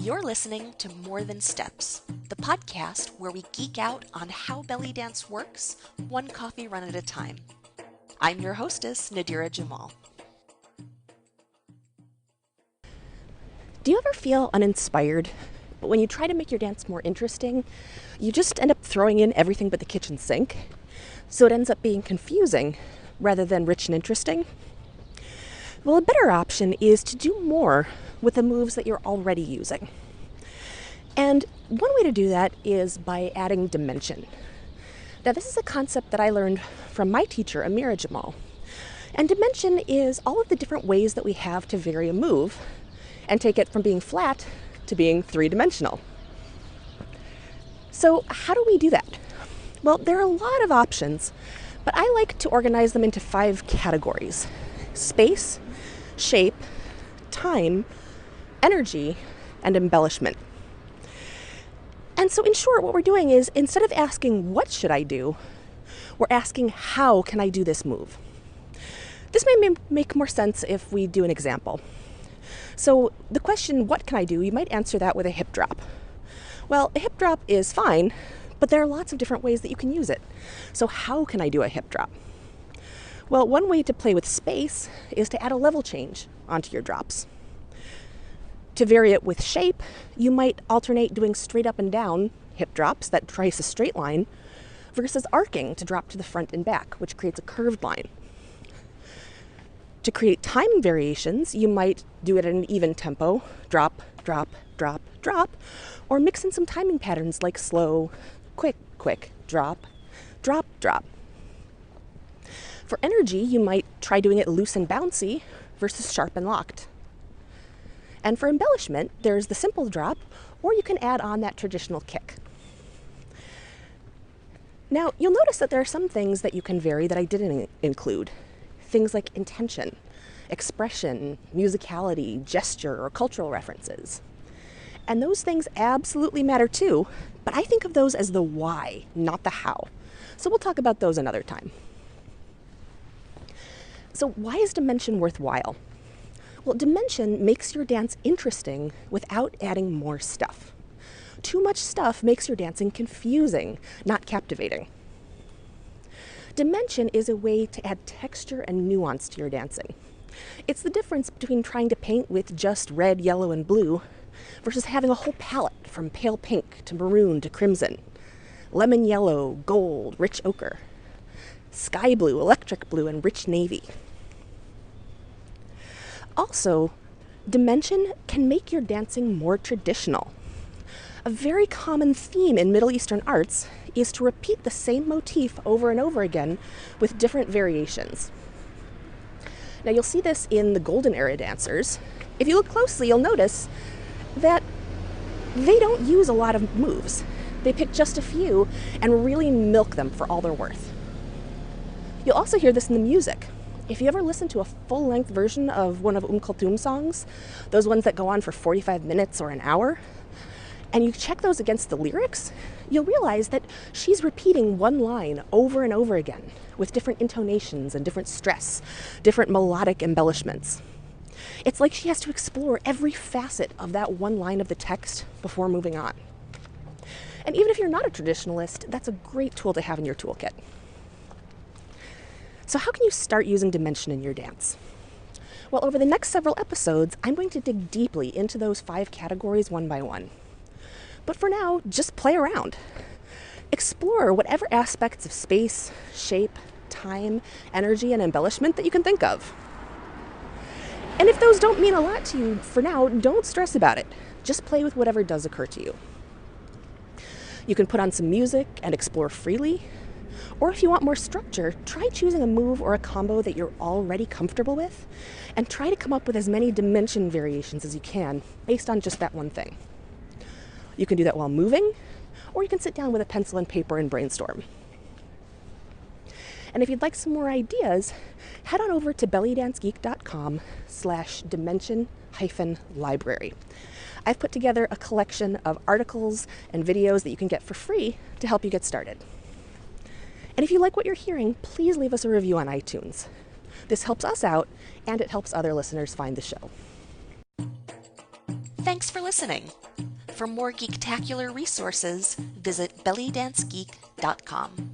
You're listening to More Than Steps, the podcast where we geek out on how belly dance works, one coffee run at a time. I'm your hostess, Nadira Jamal. Do you ever feel uninspired, but when you try to make your dance more interesting, you just end up throwing in everything but the kitchen sink? So it ends up being confusing rather than rich and interesting? Well, a better option is to do more with the moves that you're already using. And one way to do that is by adding dimension. Now, this is a concept that I learned from my teacher, Amira Jamal. And dimension is all of the different ways that we have to vary a move and take it from being flat to being three-dimensional. So how do we do that? Well, there are a lot of options, but I like to organize them into 5 categories: space, shape, time, energy, and embellishment. And so in short, what we're doing is, instead of asking, what should I do, we're asking, how can I do this move? This may make more sense if we do an example. So the question, what can I do, you might answer that with a hip drop. Well, a hip drop is fine, but there are lots of different ways that you can use it. So how can I do a hip drop? Well, one way to play with space is to add a level change onto your drops. To vary it with shape, you might alternate doing straight up and down hip drops that trace a straight line versus arcing to drop to the front and back, which creates a curved line. To create time variations, you might do it at an even tempo, drop, drop, drop, drop, or mix in some timing patterns like slow, quick, quick, drop, drop, drop. For energy, you might try doing it loose and bouncy versus sharp and locked. And for embellishment, there's the simple drop, or you can add on that traditional kick. Now, you'll notice that there are some things that you can vary that I didn't include. Things like intention, expression, musicality, gesture, or cultural references. And those things absolutely matter too, but I think of those as the why, not the how. So we'll talk about those another time. So why is dimension worthwhile? Well, dimension makes your dance interesting without adding more stuff. Too much stuff makes your dancing confusing, not captivating. Dimension is a way to add texture and nuance to your dancing. It's the difference between trying to paint with just red, yellow, and blue versus having a whole palette from pale pink to maroon to crimson, lemon yellow, gold, rich ochre, sky blue, electric blue, and rich navy. Also, dimension can make your dancing more traditional. A very common theme in Middle Eastern arts is to repeat the same motif over and over again with different variations. Now, you'll see this in the Golden Era dancers. If you look closely, you'll notice that they don't use a lot of moves. They pick just a few and really milk them for all they're worth. You'll also hear this in the music. If you ever listen to a full-length version of one of Kulthum's songs, those ones that go on for 45 minutes or an hour, and you check those against the lyrics, you'll realize that she's repeating one line over and over again with different intonations and different stress, different melodic embellishments. It's like she has to explore every facet of that one line of the text before moving on. And even if you're not a traditionalist, that's a great tool to have in your toolkit. So how can you start using dimension in your dance? Well, over the next several episodes, I'm going to dig deeply into those 5 categories one by one. But for now, just play around. Explore whatever aspects of space, shape, time, energy, and embellishment that you can think of. And if those don't mean a lot to you for now, don't stress about it. Just play with whatever does occur to you. You can put on some music and explore freely. Or if you want more structure, try choosing a move or a combo that you're already comfortable with and try to come up with as many dimension variations as you can based on just that one thing. You can do that while moving, or you can sit down with a pencil and paper and brainstorm. And if you'd like some more ideas, head on over to bellydancegeek.com/dimension-library. I've put together a collection of articles and videos that you can get for free to help you get started. And if you like what you're hearing, please leave us a review on iTunes. This helps us out, and it helps other listeners find the show. Thanks for listening. For more geektacular resources, visit bellydancegeek.com.